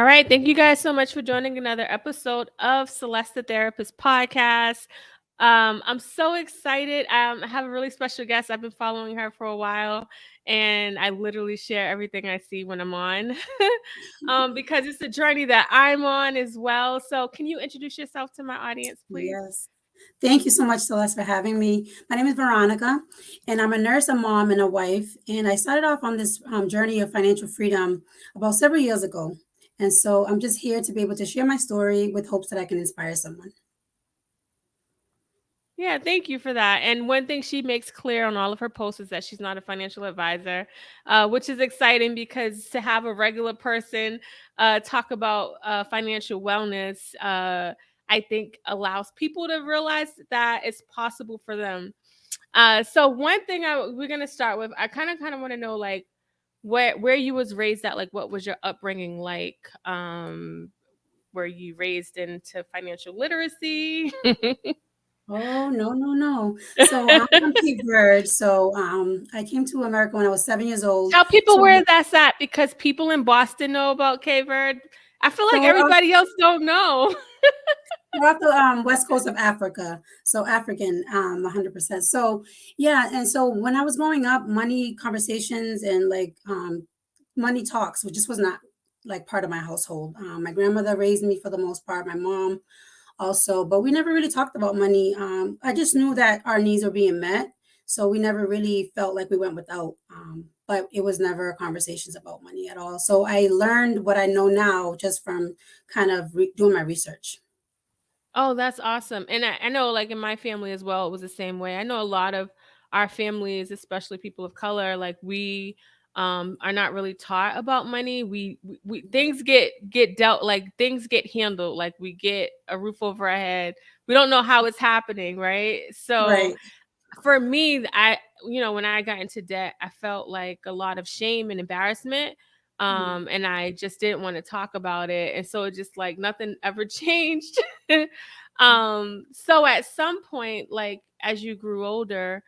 All right. Thank you guys so much for joining another episode of Celeste the Therapist podcast. I'm so excited. I have a really special guest. I've been following her for a while, and I literally share everything I see when I'm on because it's a journey that I'm on as well. So, can you introduce yourself to my audience, please? Yes. Thank you so much, Celeste, for having me. My name is Veronica, and I'm a nurse, a mom, and a wife. And I started off on this journey of financial freedom about several years ago. And so I'm just here to be able to share my story with hopes that I can inspire someone. Yeah, thank you for that. And one thing she makes clear on all of her posts is that she's not a financial advisor, which is exciting because to have a regular person talk about financial wellness, I think allows people to realize that it's possible for them. So one thing we're gonna start with, I kind of want to know like where you was raised at, like what was your upbringing like? Were you raised into financial literacy? Oh, no, no, no. So I'm from Cape Verde. So I came to America when I was 7 years old. Tell people So, where that's at because people in Boston know about Cape Verde. I feel like so everybody else don't know. we're off the west coast of Africa, so African, 100%. So yeah, and so when I was growing up, money conversations and like money talks, which just was not like part of my household. My grandmother raised me for the most part, my mom also, but we never really talked about money. I just knew that our needs were being met, so we never really felt like we went without. But it was never conversations about money at all. So I learned what I know now just from kind of doing my research. Oh, that's awesome. And I know like in my family as well, it was the same way. I know a lot of our families, especially people of color, like we are not really taught about money. We things get dealt, like things get handled, like we get a roof over our head. We don't know how it's happening, right? So Right. for me, when I got into debt, I felt like a lot of shame and embarrassment. Mm. And I just didn't want to talk about it. And so it just like nothing ever changed. So at some point, like as you grew older,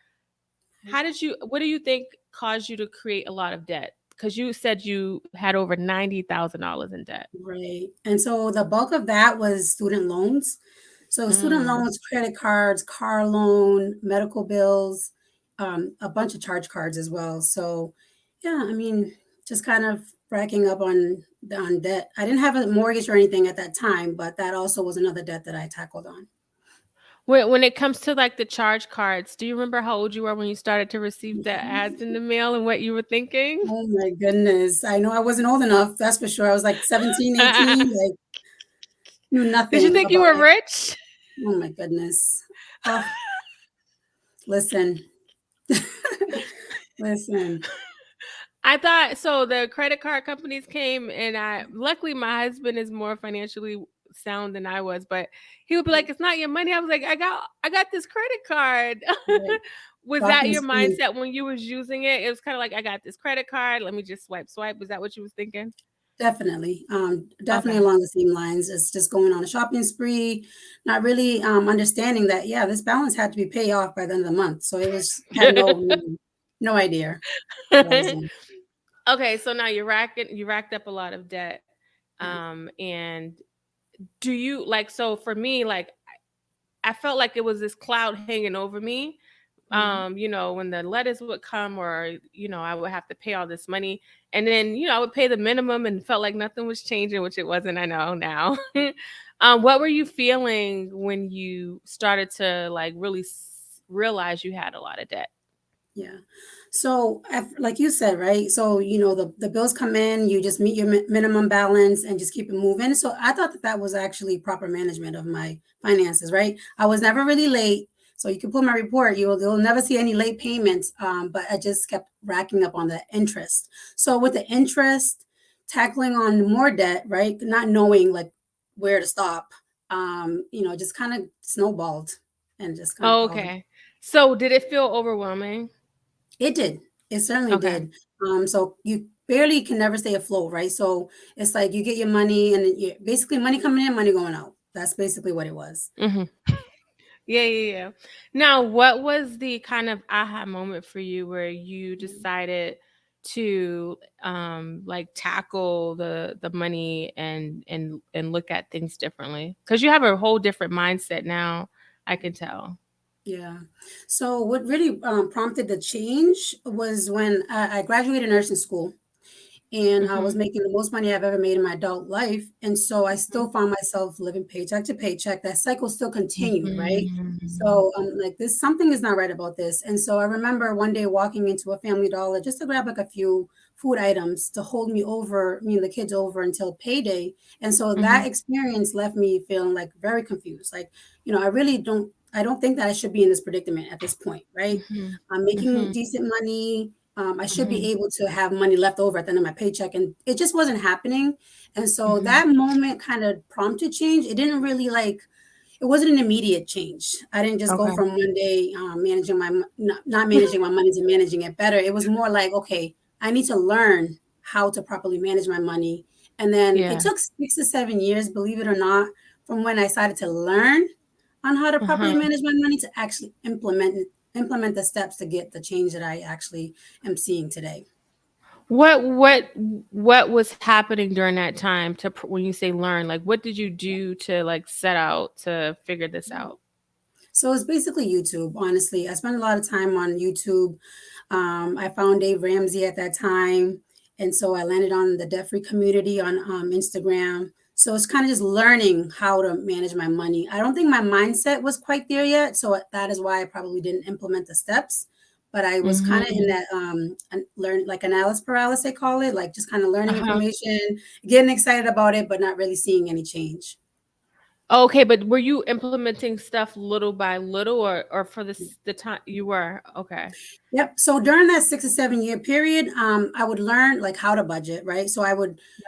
what do you think caused you to create a lot of debt? Because you said you had over $90,000 in debt. Right. And so the bulk of that was student loans. So student Mm. loans, credit cards, car loan, medical bills, a bunch of charge cards as well. So yeah, I mean, just kind of racking up on debt. I didn't have a mortgage or anything at that time, but that also was another debt that I tackled on. When it comes to like the charge cards, do you remember how old you were when you started to receive the ads in the mail and what you were thinking? Oh my goodness. I know I wasn't old enough, that's for sure. I was like 17, 18, like knew Did you nothing think you about were it. rich? Oh my goodness. Oh, listen. Listen. I thought so. The credit card companies came, and I luckily my husband is more financially sound than I was, but he would be like, "It's not your money." I was like, "I got this credit card." Right. Was that Shopping your spree. mindset when you was using it? It was kind of like, "I got this credit card. Let me just swipe." Was that what you was thinking? Definitely. Definitely Okay. along the same lines. It's just going on a shopping spree, not really understanding that, yeah, this balance had to be paid off by the end of the month. So it was had no idea what I was doing. Okay, so now you racked up a lot of debt. Right. And do you like so for me, like I felt like it was this cloud hanging over me. Mhm. When the letters would come or, I would have to pay all this money. And then, I would pay the minimum and felt like nothing was changing, which it wasn't, I know now. What were you feeling when you started to like really realize you had a lot of debt? Yeah. So, like you said, right? So, the bills come in, you just meet your minimum balance and just keep it moving. So, I thought that that was actually proper management of my finances, right? I was never really late. So, you can pull my report, you'll never see any late payments. But I just kept racking up on the interest. So, with the interest, tackling on more debt, right? Not knowing like where to stop, just kind of snowballed and just kind of Oh, piled up. okay. So did it feel overwhelming? It did. It certainly Okay. did. So you barely can never stay afloat, right? So it's like you get your money and you basically money coming in, money going out. That's basically what it was. Hmm. Yeah, yeah, yeah. Now, what was the kind of aha moment for you where you decided to like tackle the money and look at things differently? Because you have a whole different mindset now, I can tell. Yeah. So what really prompted the change was when I graduated nursing school, and I was Mhm. making the most money I've ever made in my adult life. And so I Mhm. still found myself living paycheck to paycheck. That cycle still continued, right? Mhm. So I'm like, this something is not right about this. And so I remember one day walking into a Family Dollar just to grab like a few food items to hold me and the kids over until payday. And so that Mhm. experience left me feeling like very confused. Like, I don't think that I should be in this predicament at this point, right? Mhm. I'm making Mhm. decent money. I should be Mhm. able to have money left over at the end of my paycheck, and it just wasn't happening. And so Mhm. that moment kind of prompted change. It didn't really it wasn't an immediate change. I didn't just go Okay. from one day not managing my money to managing it better. It was more like, okay, I need to learn how to properly manage my money. And then it Yeah. took 6 to 7 years, believe it or not, from when I started to learn on how to properly Uh-huh. manage my money to actually implement the steps to get the change that I actually am seeing today. What what what was happening during that time to when you say learn? Like, what did you do to like set out to figure this out? So it's basically YouTube, honestly. I spent a lot of time on YouTube. I found Dave Ramsey at that time. And so I landed on the debt free community on Instagram. So it's kind of just learning how to manage my money. I don't think my mindset was quite there yet. So that is why I probably didn't implement the steps. But I was kind of in Mhm. that learn like analysis paralysis, they call it, like just kind of learning Uh-huh. information, getting excited about it, but not really seeing any change. Okay, but were you implementing stuff little by little, or for the time you were? Okay. Yep. So during that 6 to 7 year period, I would learn like how to budget, right? So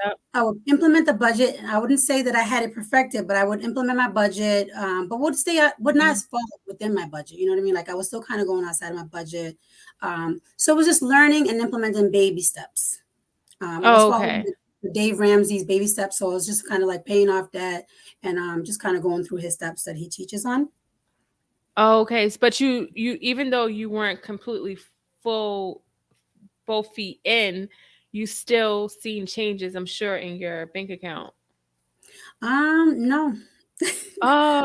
Yep. I would implement the budget. I wouldn't say that I had it perfected, but I would implement my budget, but would not Mhm. fall within my budget. You know what I mean? Like I was still kind of going outside of my budget. So it was just learning and implementing baby steps. I was Oh, following okay. Dave Ramsey's baby steps, so I was just kind of like paying off debt and just kind of going through his steps that he teaches on. Oh, okay. But you even though you weren't completely full both feet in, you still seen changes, I'm sure, in your bank account. No,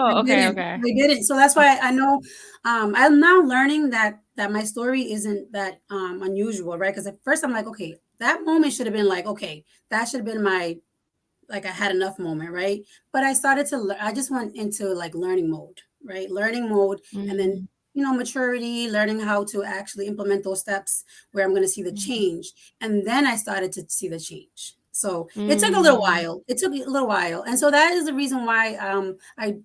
I Oh, okay, didn't. okay. I didn't. So that's why I know I'm now learning that my story isn't that unusual, right? Because at first I'm like, okay, that moment should have been like, okay, that should have been my like I had enough moment, right? But I started to I just went into like learning mode, right? Learning mode, and then Mm, maturity, learning how to actually implement those steps where I'm going to see the mhm, change, and then I started to see the change. So it took a little mm, while. It took a little while, and so that is the reason why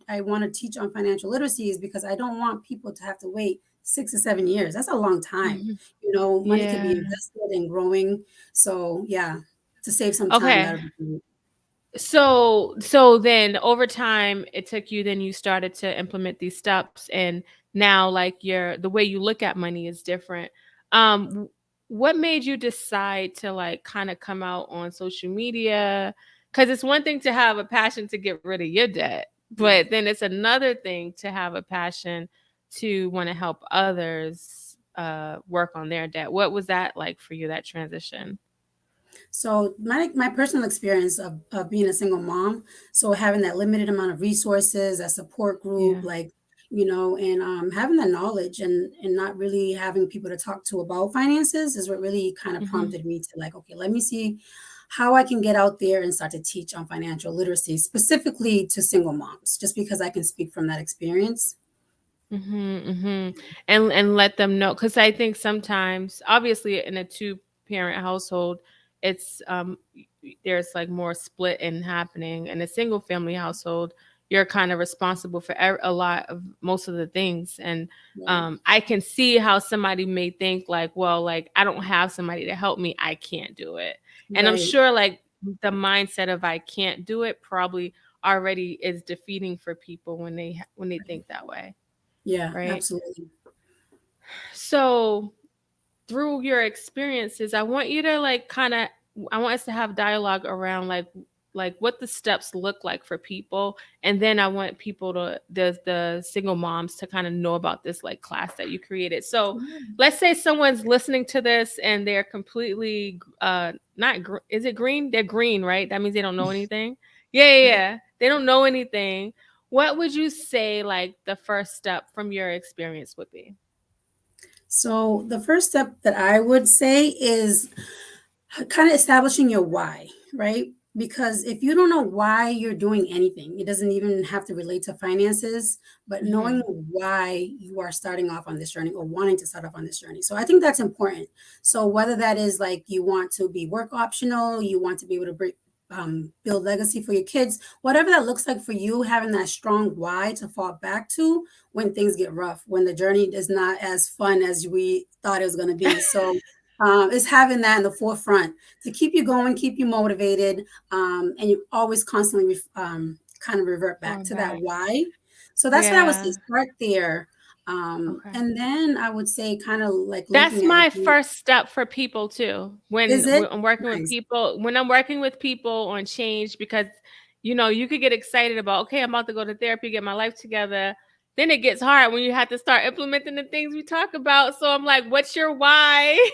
I want to teach on financial literacy is because I don't want people to have to wait 6 to 7 years. That's a long time. mhm. Money could be Yeah. invested and growing. So yeah, to save some time, that Okay. would be great. So then over time it took you, then you started to implement these steps, and now like the way you look at money is different. What made you decide to like kind of come out on social media? Cuz it's one thing to have a passion to get rid of your debt, but then it's another thing to have a passion to want to help others work on their debt. What was that like for you, that transition? So my personal experience of being a single mom, so having that limited amount of resources, a support group, Yeah. like and having the knowledge and not really having people to talk to about finances is what really kind of Mhm. prompted me to like, okay, let me see how I can get out there and start to teach on financial literacy, specifically to single moms, just because I can speak from that experience. Mhm, mhm. And let them know, cuz I think sometimes obviously in a two parent household it's there's like more split in happening. In a single family household, you're kind of responsible for a lot of most of the things, and Right. I can see how somebody may think like, well, like I don't have somebody to help me, I can't do it. And I'm Right. sure like the mindset of I can't do it probably already is defeating for people when they think that way, Yeah, right? absolutely. So, through your experiences, I want you to like kind of I want us to have dialogue around like like what the steps look like for people, and then I want people to the single moms to kind of know about this like class that you created. So Sure. let's say someone's listening to this and they're completely not is it green? They're green, right? That means they don't know anything. Yeah, yeah, Right. yeah. They don't know anything. What would you say like the first step from your experience would be? So the first step that I would say is kind of establishing your why, right? Because if you don't know why you're doing anything, it doesn't even have to relate to finances, but knowing Hmm. why you are starting off on this journey or wanting to start off on this journey. So I think that's important. So whether that is like you want to be work optional, you want to be able to build legacy for your kids, whatever that looks like for you, having that strong why to fall back to when things get rough, when the journey is not as fun as we thought it was going to be. So is having that in the forefront to keep you going, keep you motivated, and you always constantly kind of revert back Going to that back. why. So that's what I would say. Yeah. Start there, Okay. and then I would say kind of like That's looking at my your. first step for people too. Is When it I'm working with nice? people, when I'm working with people on change, because you could get excited about, okay, I'm about to go to therapy, get my life together. Then it gets hard when you have to start implementing the things we talk about. So I'm like, what's your why?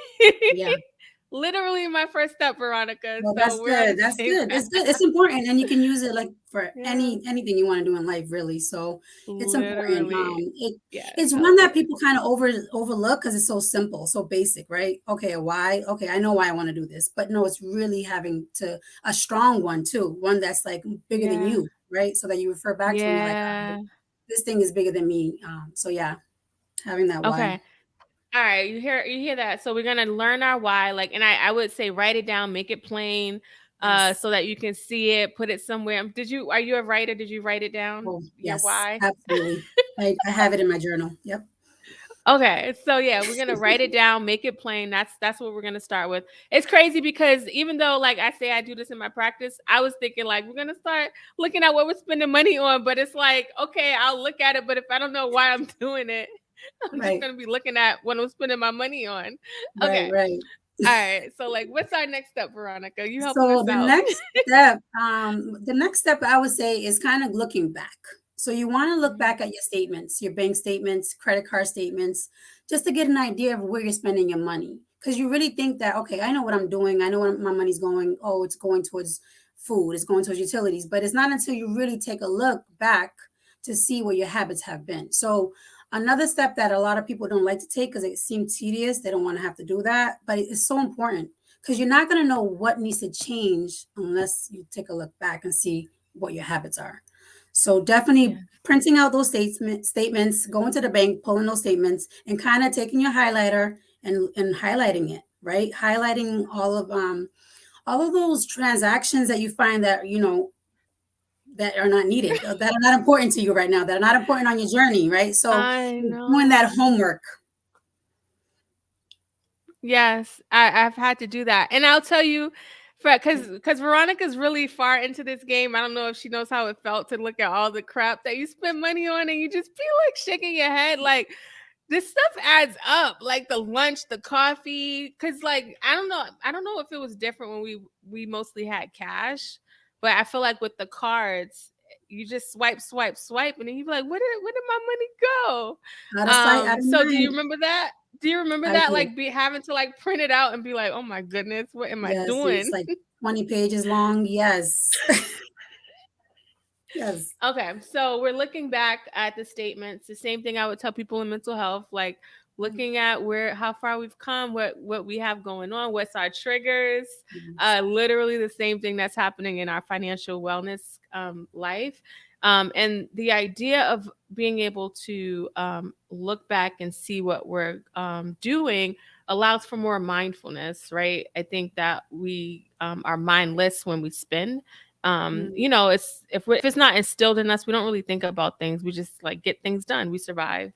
Yeah. Literally my first step, Veronica. Well, that's So we're on the good. That's same good. path. It's good. It's important, and you can use it like for Yeah. anything you want to do in life, really. So it's important. Literally. Yes, It's I one love that it. people kind of overlook because it's so simple, so basic, right? Okay, why? Okay, I know why I want to do this, but no, it's really having to a strong one too, one that's like bigger than Yeah. you, right? So that you refer back to when you're like, all right, Yeah. this thing is bigger than me. So yeah, having that why. Okay. All right, you hear that. So we're gonna learn our why, like, and I would say write it down, make it plain, Yes. so that you can see it, put it somewhere. Are you a writer? Did you write it down? Oh Your yes, why? absolutely. I have it in my journal. Yep. Okay, so yeah, we're gonna write it down, make it plain. That's what we're gonna start with. It's crazy because even though like I say I do this in my practice, I was thinking like we're gonna start looking at what we're spending money on, but it's like, okay, I'll look at it, but if I don't know why I'm doing it, I'm just Right. gonna be looking at what I'm spending my money on. Right. Okay. Right. All right. So like what's our next step, Veronica? You helping So us out. the next step I would say is kind of looking back. So you want to look Mhm. back at your statements, your bank statements, credit card statements, just to get an idea of where you're spending your money. Because you really think that, okay, I know what I'm doing. I know where my money's going. Oh, it's going towards food, it's going towards utilities. But it's not until you really take a look back to see what your habits have been. So another step that a lot of people don't like to take because it seems tedious, they don't want to have to do that, but it's so important because you're not going to know what needs to change unless you take a look back and see what your habits are. So definitely Yeah. printing out those statements, going to the bank, pulling those statements, and kind of taking your highlighter and highlighting it, right? Highlighting all of those transactions that you find that that are not needed, that are not important to you right now, that are not important on your journey, right? So I doing that know. homework. Yes, I've had to do that, and I'll tell you, because Veronica's really far into this game. I don't know if she knows how it felt to look at all the crap that you spend money on, and you just feel like shaking your head, like this stuff adds up. Like the lunch, the coffee, because like I don't know if it was different when we mostly had cash, but I feel like with the cards, you just swipe, swipe, swipe, and then you be like, where did my money go? Out of sight, out of So do you mind. remember that? Do you remember I that? do. Like be having to like print it out and be like, oh my goodness, what am I Yes, and it's doing? like 20 pages long. Yes. Yes. Okay, so we're looking back at the statements. The same thing I would tell people in mental health, like looking at how far we've come, what we have going on, what's our triggers. Yes. Literally the same thing that's happening in our financial wellness life. And the idea of being able to look back and see what we're doing allows for more mindfulness, right? I think that we are mindless when we spend. Mm, If it's not instilled in us, we don't really think about things. We just like get things done. We survive.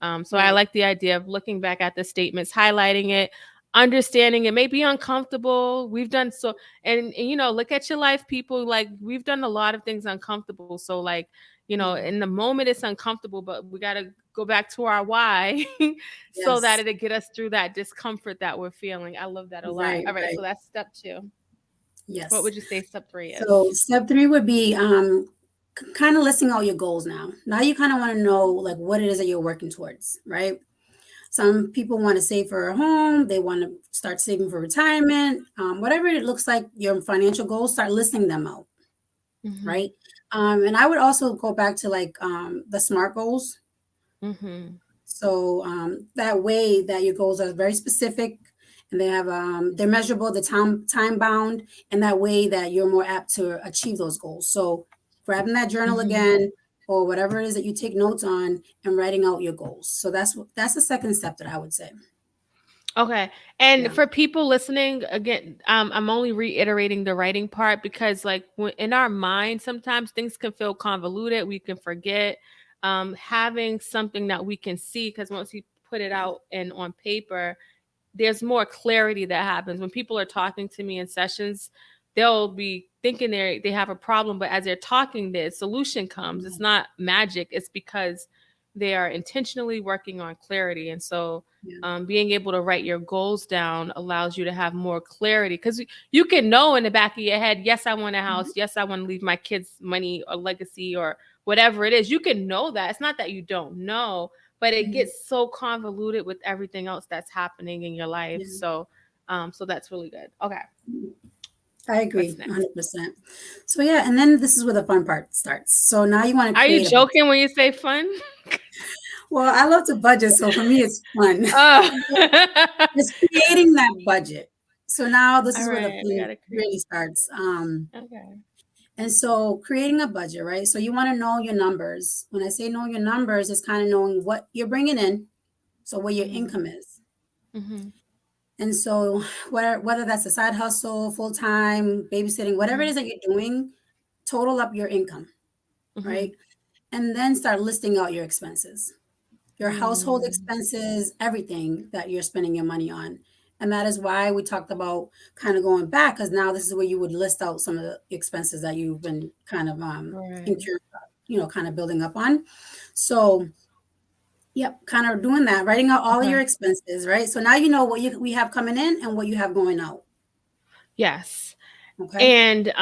mm. So I Right. like the idea of looking back at the statements, highlighting it, understanding it may be uncomfortable. We've done so, and look at your life, people. Like we've done a lot of things uncomfortable. So like, Yeah. in the moment it's uncomfortable, but we got to go back to our why so that Yes. it'll get us through that discomfort that we're feeling. I love that a lot. Right, All right, right. so that's step two. What Yes. would you say step 3 So is? step three would be kind of listing out your goals now. Now you kind of want to know like what it is that you're working towards, right? Some people want to save for a home. They want to start saving for retirement. Whatever it looks like, your financial goals, start listing them out, Mhm. right? And I would also go back to like the SMART goals. Mhm. So that way that your goals are very specific and they're measurable, the time bound, and that way that you're more apt to achieve those goals. So grabbing that journal Mhm. again or whatever it is that you take notes on and writing out your goals. So that's the second step that I would say. Okay. And Yeah. for people listening, again, I'm only reiterating the writing part because, like, in our mind, sometimes things can feel convoluted. We can forget having something that we can see because once you put it out and on paper, there's more clarity that happens when people are talking to me in sessions. They'll be thinking they have a problem, but as they're talking, the solution comes. It's Yeah. not magic. It's because they are intentionally working on clarity. And so Yeah. being able to write your goals down allows you to have more clarity because you can know in the back of your head, yes, I want a Mhm. house, yes, I want to leave my kids money or legacy or whatever it is. You can know that. It's not that you don't know, but it Yeah. gets so convoluted with everything else that's happening in your life. Yeah. So that's really good. Okay, I what's agree next? 100%. So yeah, and then this is where the fun part starts. So now you want to Are you create a budget. joking when you say fun? Well, I love to budget, so for me it's fun. Oh. It's creating that budget. So now this All is where the right, we fun gotta create. really starts. Okay. And so creating a budget, right? So you want to know your numbers. When I say know your numbers, it's kind of knowing what you're bringing in, so what your Mm-hmm. income is. Mm-hmm. And so whether that's a side hustle, full time, babysitting, whatever it Mm-hmm. is that you're doing, total up your income, Mm-hmm. right? And then start listing out your expenses, your household Mm. expenses, everything that you're spending your money on. And that is why we talked about kind of going back, because now this is where you would list out some of the expenses that you've been kind of Right. incurring, kind of building up on. So, yep, kind of doing that, writing out all of Okay. your expenses, right? So now you know what we have coming in and what you have going out. Yes. Okay. And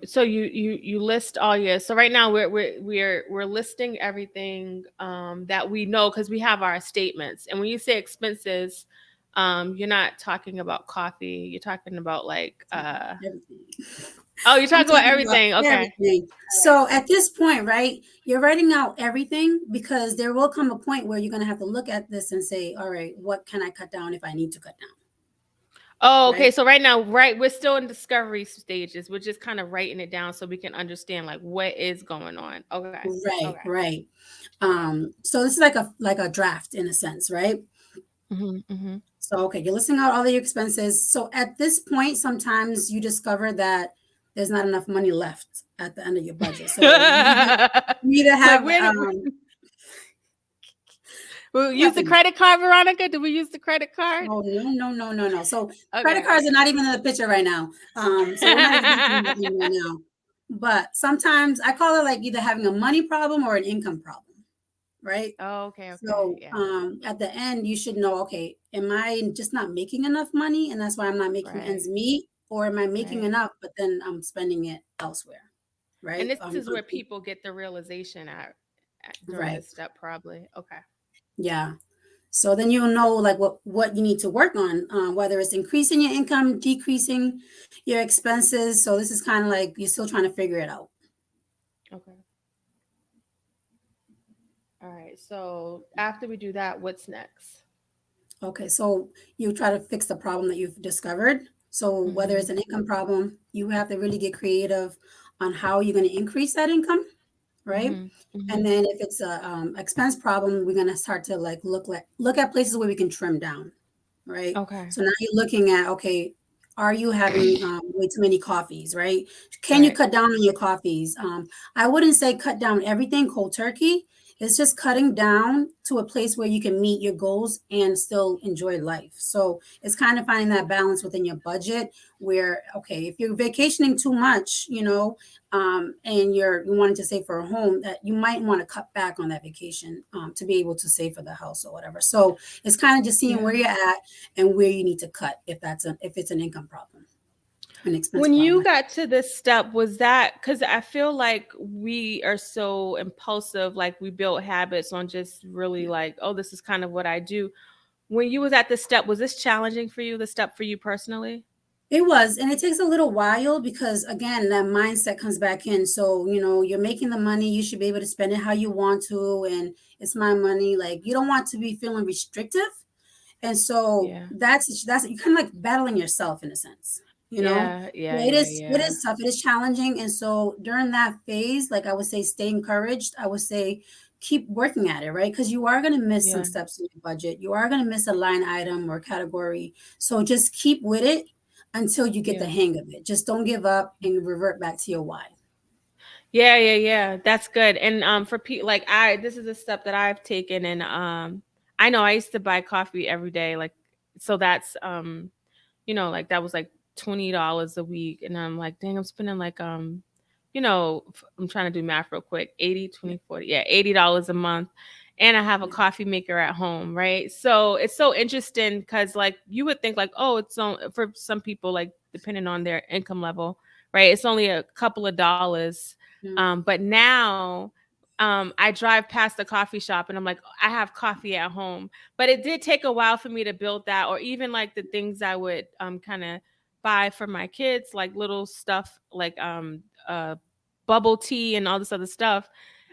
so you list all your, so right now we're listing everything that we know because we have our statements. And when you say expenses, you're not talking about coffee, you're talking about like Talking about everything. oh, you're I'm talking about talking about everything. Okay. everything. All right. So at this point, right, you're writing out everything because there will come a point where you're going to have to look at this and say, all right, what can I cut down if I need to cut down? Oh, okay. Right. So right now, right, we're still in discovery stages. We're just kind of writing it down so we can understand like what is going on. Okay. Okay. Right. Right. Okay. So this is like a draft in a sense, right? Mm-hmm, mm-hmm. So okay, you're listing out all the expenses. So at this point, sometimes you discover that there's not enough money left at the end of your budget. So you either Like have where did we what use the happened? credit card, Veronica? Did we use the credit card? Oh, no, no, no, no, no. So credit Okay, cards are okay. not even in the picture right now. So we're not even thinking about them right now. But sometimes I call it like either having a money problem or an income problem, right? Oh, okay, okay. So Yeah. at the end, you should know, okay, am I just not making enough money and that's why I'm not making ends Right, meet? Or am I making right. enough, but then I'm spending it elsewhere, And right? this is where people get the realization at during Right. this step, probably. Okay. Yeah. So then you'll know like what you need to work on, whether it's increasing your income, decreasing your expenses. So this is kind of like you're still trying to figure it out. Okay. All right. So after we do that, what's next? Okay, so you try to fix the problem that you've discovered. So whether Mm-hmm. it's an income problem, you have to really get creative on how you're going to increase that income, right? Mm-hmm. Mm-hmm. And then if it's a expense problem, we're going to start to like look at places where we can trim down, right? Okay. So now you're looking at, okay, are you having way too many coffees, right? Can you Right. cut down on your coffees? I wouldn't say cut down everything cold turkey. It's just cutting down to a place where you can meet your goals and still enjoy life. So it's kind of finding that balance within your budget where, okay, if you're vacationing too much, and you wanted to save for a home, that you might want to cut back on that vacation to be able to save for the house or whatever. So it's kind of just seeing Yeah. where you're at and where you need to cut if it's an income problem. an expense When problem. you got to this step, was that because I feel like we are so impulsive, like we build habits on just really Yeah. like, oh, this is kind of what I do. When you was at this step, was this challenging for you, the step for you personally? It was, and it takes a little while because again, that mindset comes back in. So, you're making the money, you should be able to spend it how you want to, and it's my money. Like you don't want to be feeling restrictive. And so Yeah. that's you kind of like battling yourself in a sense, you know. Yeah, yeah, So it yeah, is it yeah. is tough, it is challenging. And so during that phase, like I would say stay encouraged. I would say keep working at it, right? Because you are going to miss some Yeah. steps in your budget. You are going to miss a line item or category. So just keep with it until you get the Yeah. hang of it. Just don't give up and revert back to your why. Yeah, yeah, yeah. That's good. And for people like this is a step that I've taken, and I know I used to buy coffee every day, like so that's like that was like $20 a week, and I'm like, dang, I'm spending like I'm trying to do math real quick. 80, Yeah. 20, 40, yeah, $80 a month. And I have a Yeah. coffee maker at home, right? So it's so interesting because like you would think like, oh, it's on for some people, like depending on their income level, right? It's only a couple of dollars. Yeah. But now I drive past the coffee shop and I'm like, I have coffee at home. But it did take a while for me to build that, or even like the things I would kind of buy for my kids, like little stuff like bubble tea and all this other stuff.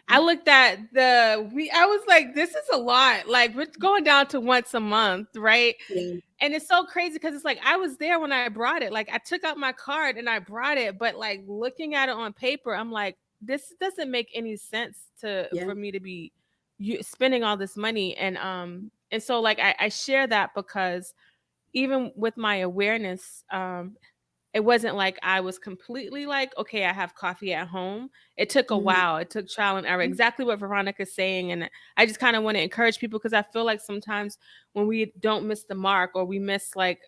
I looked at I was like, this is a lot. Like we're going down to once a month, right? Yeah. And it's so crazy because it's like I was there when I brought it. Like I took out my card and I brought it, but like looking at it on paper, I'm like, this doesn't make any sense to Yeah. for me to be spending all this money. And so like I share that because even with my awareness, it wasn't like I was completely like, okay, I have coffee at home. It took a Mhm. while. It took trial and error. Exactly what Veronica's saying. And I just kind of want to encourage people because I feel like sometimes when we don't miss the mark, or we miss like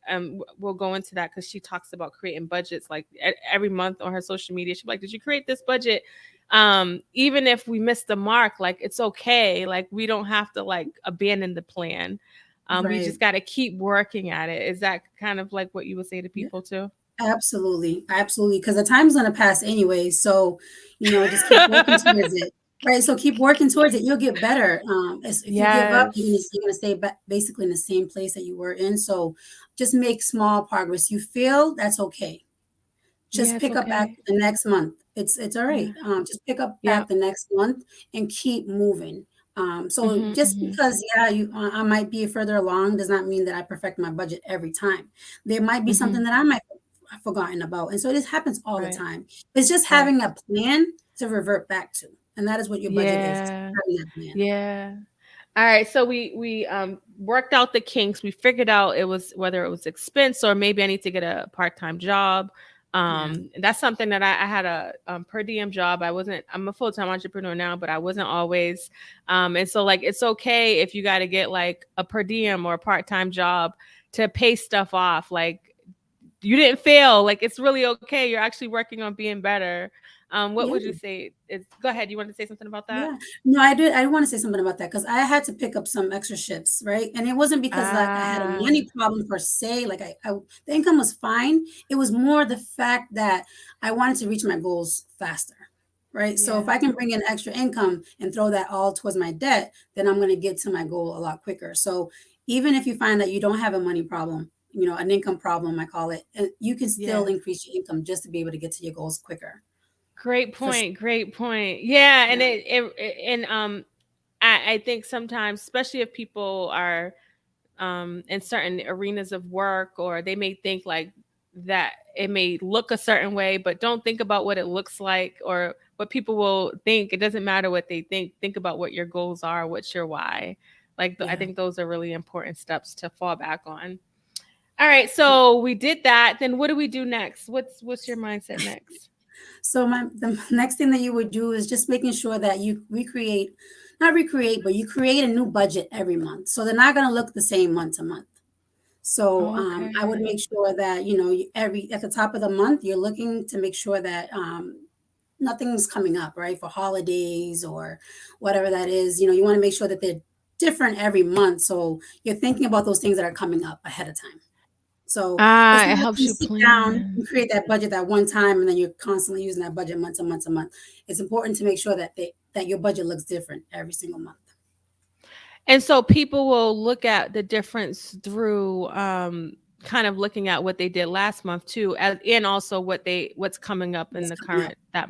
we'll go into that because she talks about creating budgets like every month on her social media. She's like, did you create this budget? Even if we miss the mark, like it's okay. Like we don't have to like abandon the plan. We Right. just got to keep working at it. Is that kind of like what you would say to Yeah. people too? Absolutely, absolutely, because the time's gonna pass anyway, so, just keep working towards it, right? So keep working towards it, you'll get better. As if you give up, you're gonna Yes. you're gonna stay basically in the same place that you were in, so just make small progress. You fail, that's okay. Yeah, Just it's pick up back okay. the next month. It's all right. Yeah. Just pick up Yep. back the next month and keep moving. So Mhm, just mhm. because, yeah, I might be further along does not mean that I perfect my budget every time. There might be something Mhm. that I might have forgotten about, and so this happens all the Right. time. It's just Right. having a plan to revert back to, and that is what your budget is Yeah. having that plan. Yeah. All right, so we worked out the kinks. We figured out it was whether it was expense or maybe I need to get a part-time job. Yeah, That's something that I had a per diem job. I'm a full-time entrepreneur now, but I wasn't always. And so like it's okay if you got to get like a per diem or a part-time job to pay stuff off. Like you didn't fail. Like it's really okay. You're actually working on being better. What yeah. would you say? Go ahead. You want to say something about that? Yeah. No, I did. I want to say something about that because I had to pick up some extra shifts, right? And it wasn't because like I had a Ah, money problem per se. Like the income was fine. It was more the fact that I wanted to reach my goals faster, right? So if yeah. I can bring in extra income and throw that all towards my debt, then I'm going to get to my goal a lot quicker. So even if you find that you don't have a money problem, an income problem, I call it, you can still Yeah. increase your income just to be able to get to your goals quicker. Great For sure. point. Great point. Yeah, and Yeah. and I think sometimes, especially if people are in certain arenas of work, or they may think like that it may look a certain way, but don't think about what it looks like or what people will think. It doesn't matter what they think. Think about what your goals are, what's your why. Like I Yeah. think those are really important steps to fall back on. All right, so we did that. Then what do we do next? What's your mindset next? So the next thing that you would do is just making sure that you not recreate, but you create a new budget every month. So they're not going to look the same month to month. So I would Okay. make sure that every at the top of the month you're looking to make sure that nothing's coming up right for holidays or whatever that is. You want to make sure that they're different every month. So you're thinking about those things that are coming up ahead of time. So it's Ah, not it like helps you you sit down plan. and create that budget that one time and then you're constantly using that budget month to month to month. It's important to make sure that that your budget looks different every single month. And so people will look at the difference through kind of looking at what they did last month too, as and also what's coming up in What's the coming up. current that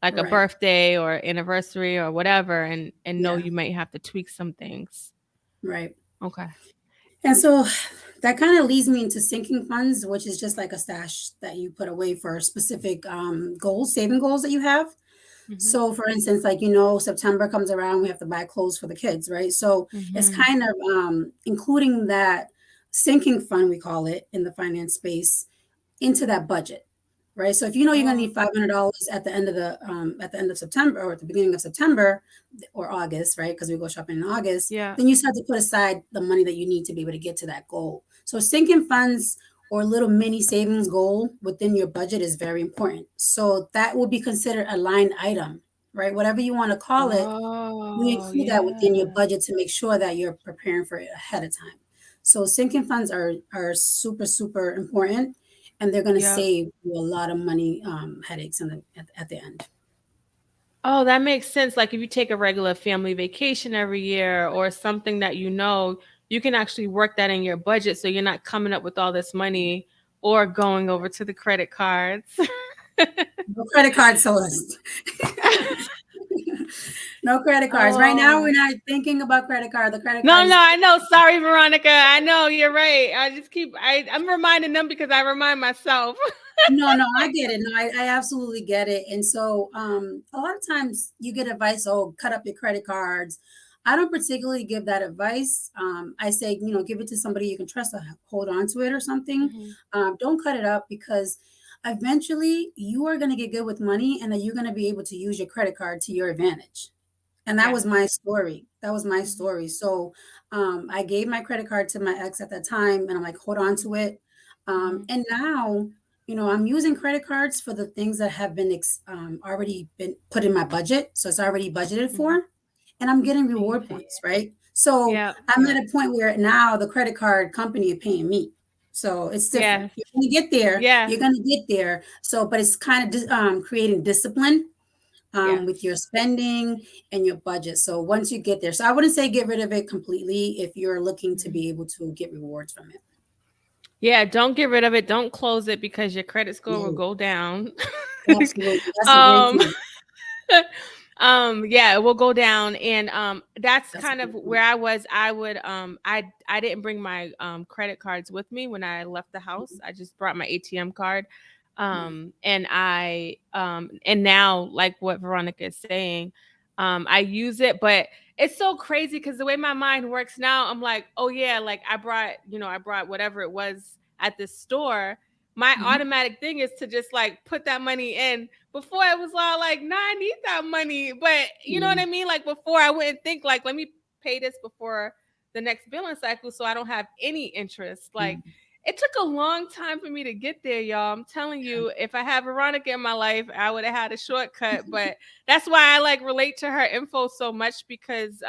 like a Right. birthday or anniversary or whatever, and know Yeah. you might have to tweak some things. Right. Okay. And so that kind of leads me into sinking funds, which is just like a stash that you put away for specific goals, saving goals that you have. Mhm. So, for instance, like, September comes around, we have to buy clothes for the kids, right? So it's Mhm. kind of including that sinking fund, we call it in the finance space, into that budget, right? So if you know you're going to Oh, need $500 at the end of September or at the beginning of September or August, right? Because we go shopping in August, yeah. then you start to put aside the money that you need to be able to get to that goal. So sinking funds or little mini savings goal within your budget is very important. So that will be considered a line item, right? Whatever you want to call it, you Oh, include that within your yeah. budget to make sure that you're preparing for it ahead of time. So sinking funds are super super important, and they're going to Yep. save you a lot of money headaches at the end. Oh, that makes sense. Like if you take a regular family vacation every year or something that you can actually work that in your budget so you're not coming up with all this money or going over to the credit cards. No credit card, Celeste. No credit cards. Right now, we're Oh. not thinking about credit card. The credit No, card no, is I know. Sorry, Veronica. I know you're right. I'm reminding them because I remind myself. no, no, I get it. No, I absolutely get it. And so, a lot of times you get advice, oh, cut up your credit cards. I don't particularly give that advice. I say, give it to somebody you can trust to hold on to it or something. Mhm. Don't cut it up because eventually you are going to get good with money and then you're going to be able to use your credit card to your advantage. And that was Yes. my story. That was my Mhm. story. So I gave my credit card to my ex at that time, and I'm like, hold on to it. Mhm. And now, I'm using credit cards for the things that have been already been put in my budget. So it's already budgeted Mhm. for, and I'm getting And you reward pay points, it. right? So Yeah. I'm Yeah. at a point where now the credit card company is paying me. So it's different. Yes. You're going to get there. Yes. You're going to get there. So, but it's kind of creating discipline Yes. with your spending and your budget. So once you get there, so I wouldn't say get rid of it completely if you're looking to Mhm. be able to get rewards from it. Yeah, don't get rid of it. Don't close it because your credit score will No, go down. absolutely. That's a great um point. yeah, it will go down, and that's That's a kind of great where point. I was. I didn't bring my credit cards with me when I left the house. Mhm. I just brought my ATM card. Right. And now, like what Veronica is saying, I use it, but it's so crazy because the way my mind works now, I'm like, oh yeah, like I brought whatever it was at the store. My Mhm. automatic thing is to just like put that money in. Before it was all like, nah, I need that money. But you know what Yeah. I mean? Like before I wouldn't think like, let me pay this before the next billing cycle so I don't have any interest. Like Mhm. it took a long time for me to get there, y'all. I'm telling you, if I had Veronica in my life, I would have had a shortcut. But that's why I like relate to her info so much because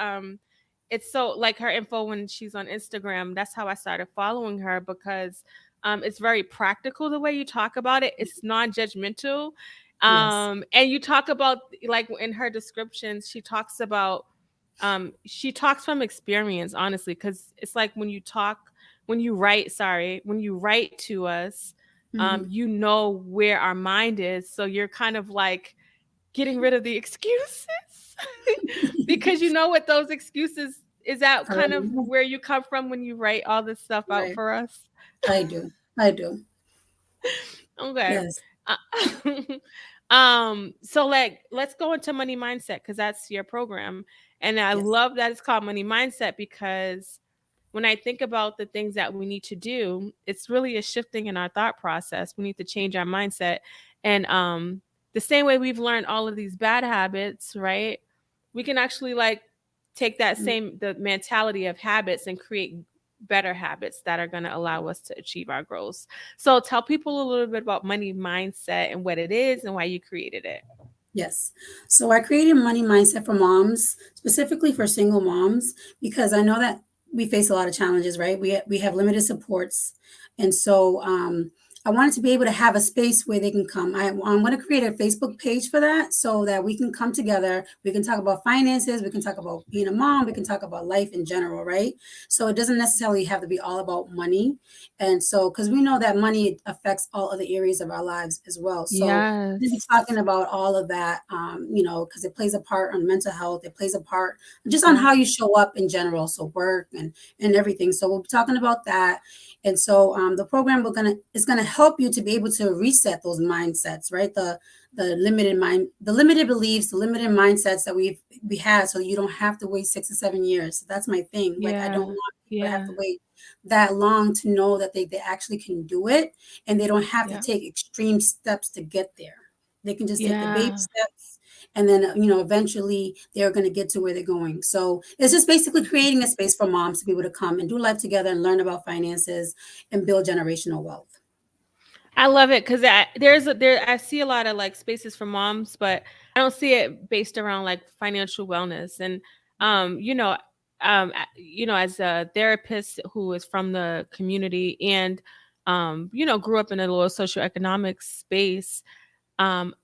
it's so like her info when she's on Instagram. That's how I started following her because it's very practical the way you talk about it. It's non-judgmental. Yes. And you talk about like in her descriptions, she talks from experience, honestly, because it's like when you write to us, Hmm. you know where our mind is. So you're kind of like getting rid of the excuses because you know what those excuses is that kind of Um, where you come from when you write all this stuff out right. for us. I do. I do. Okay. Yes. Uh, so like let's go into money mindset because that's your program. And I Yes. love that it's called money mindset because when I think about the things that we need to do, it's really a shifting in our thought process. We need to change our mindset. And the same way we've learned all of these bad habits, right? We can actually like take that Mm. same the mentality of habits and create better habits that are going to allow us to achieve our goals. So tell people a little bit about money mindset and what it is and why you created it. Yes. So I created Money Mindset for moms, specifically for single moms, because I know that we face a lot of challenges, right? We have limited supports, And so I wanted to be able to have a space where they can come. I'm going to create a Facebook page for that so that we can come together. We can talk about finances. We can talk about being a mom. We can talk about life in general, right? So it doesn't necessarily have to be all about money. And so, because we know that money affects all other areas of our lives as well. So we'll be Yes. talking about all of that, because it plays a part on mental health. It plays a part just on Yeah. how you show up in general. So work and everything. So we'll be talking about that. And so the program is gonna help you to be able to reset those mindsets, right? The limited beliefs, the limited mindsets that we had, so you don't have to wait 6 or 7 years. So that's my thing. Like I don't Yeah. want people to have Yeah. to wait that long to know that they actually can do it, and they don't have to Yeah. take extreme steps to get there. They can just take the baby Yeah. steps, and then eventually they're going to get to where they're going. So it's just basically creating a space for moms to be able to come and do life together and learn about finances and build generational wealth. I love it because I see a lot of like spaces for moms, but I don't see it based around like financial wellness. And as a therapist who is from the community and grew up in a little socioeconomic space, um,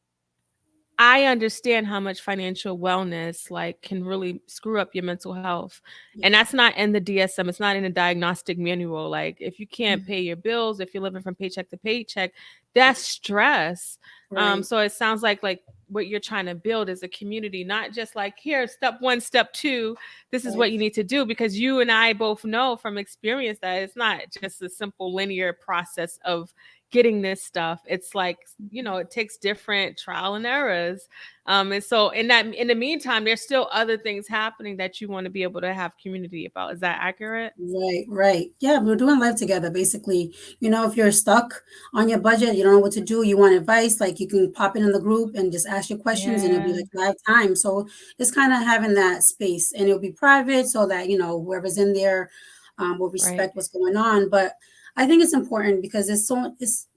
I understand how much financial wellness like can really screw up your mental health. Yeah. And that's not in the DSM, it's not in a diagnostic manual. Like if you can't Mhm. pay your bills, if you're living from paycheck to paycheck, that's stress. Right. So it sounds like what you're trying to build is a community, not just like here, step one, step two, this is Right. what you need to do. Because you and I both know from experience that it's not just a simple linear process of getting this stuff. It's like, it takes different trial and errors. And so in the meantime, there's still other things happening that you want to be able to have community about. Is that accurate? Right, right. Yeah, we're doing life together basically. If you're stuck on your budget, you don't know what to do, you want advice, like you can pop in the group and just ask your questions and it'll be Yeah. like live time. So it's kind of having that space and it'll be private so that, whoever's in there will Right. respect what's going on. But I think it's important because it's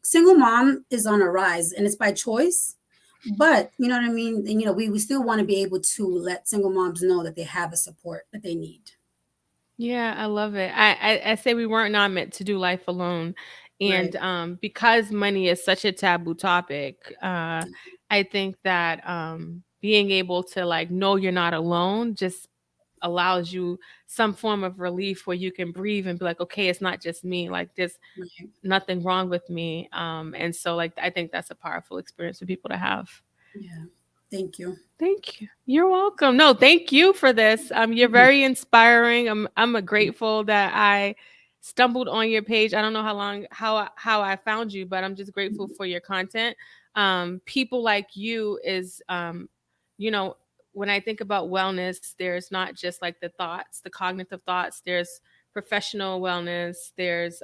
single mom is on a rise and it's by choice. But you know what I mean? And we still want to be able to let single moms know that they have a support that they need. Yeah, I love it. I say we weren't not meant to do life alone. And Right. because money is such a taboo topic, I think that being able to like know you're not alone just allows you some form of relief where you can breathe and be like, okay, it's not just me. Like there's Right. nothing wrong with me. And so like I think that's a powerful experience for people to have. Yeah. Thank you. Thank you. You're welcome. No, thank you for this. You're very inspiring. I'm grateful that I stumbled on your page. I don't know how I found you, but I'm just grateful for your content. People like you is you know, when I think about wellness, there's not just like the thoughts, the cognitive thoughts, there's professional wellness, there's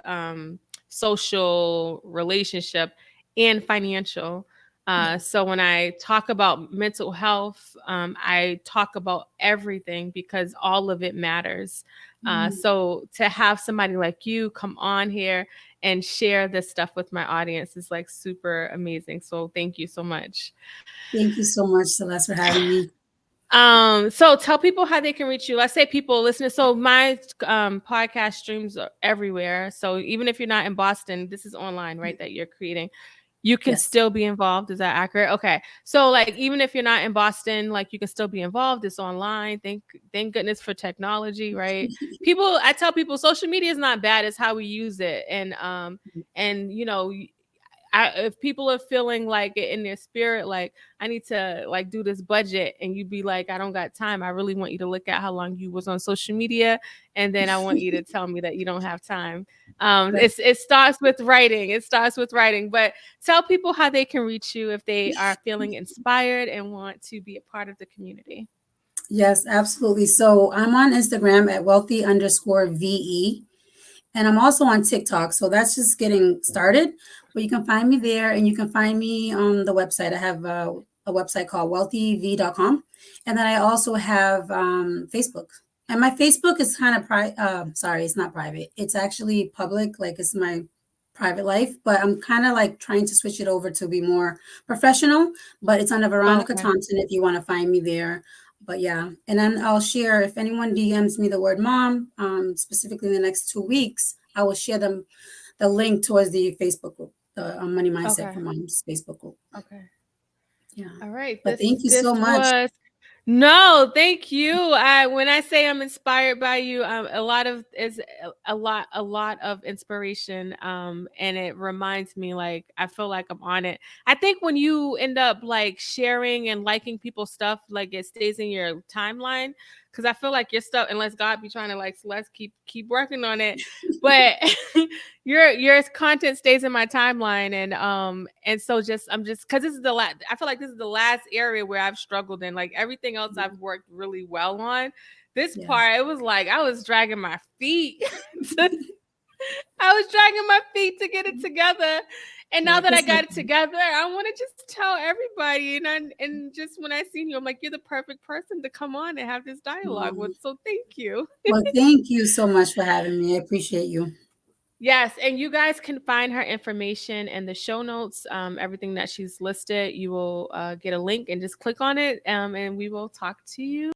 social, relationship, and financial. Yes. So when I talk about mental health, I talk about everything because all of it matters. Mhm. So to have somebody like you come on here and share this stuff with my audience is like super amazing. So thank you so much. Thank you so much, Celeste, for having me. So tell people how they can reach you. Let's say people listening. So my podcast streams are everywhere. So even if you're not in Boston, this is online, right? That you're creating. You can Yes. still be involved. Is that accurate? Okay. So like even if you're not in Boston, like you can still be involved. It's online. Thank goodness for technology, right? I tell people social media is not bad, it's how we use it. And if people are feeling like it in their spirit, like I need to like do this budget, and you'd be like, I don't got time. I really want you to look at how long you was on social media, and then I want you to tell me that you don't have time. Right. It starts with writing. It starts with writing. But tell people how they can reach you if they are feeling inspired and want to be a part of the community. Yes, absolutely. So I'm on Instagram at wealthy_VE. And I'm also on TikTok. So that's just getting started. But you can find me there and you can find me on the website. I have a website called wealthyv.com. And then I also have Facebook. And my Facebook is kind of sorry, it's not private. It's actually public, like it's my private life, but I'm kind of like trying to switch it over to be more professional. But it's under Veronica Okay. Thompson if you want to find me there. But yeah, and then I'll share if anyone DMs me the word mom, specifically in the next 2 weeks, I will share the the link towards the Facebook group, the Money Mindset Okay. for Moms Facebook group. Okay. Yeah. All right. But This thank you this so much. was no, thank you. I when I say I'm inspired by you, a lot of is a lot of inspiration. And it reminds me like I feel like I'm on it. I think when you end up like sharing and liking people's stuff, like it stays in your timeline. Cause I feel like your stuff, unless God be trying to like Celeste keep working on it, but your content stays in my timeline, and so just I'm just because this is the last. I feel like this is the last area where I've struggled in. Like everything else I've worked really well on. This Yeah. part, it was like I was dragging my feet. I was dragging my feet to get it together. And now Yeah. that I Just like got it together, I want to just tell everybody. And just when I seen you, I'm like, you're the perfect person to come on and have this dialogue with. um, So thank you. well, thank you so much for having me. I appreciate you. Yes, and you guys can find her information in the show notes. Everything that she's listed, you will get a link and just click on it, and we will talk to you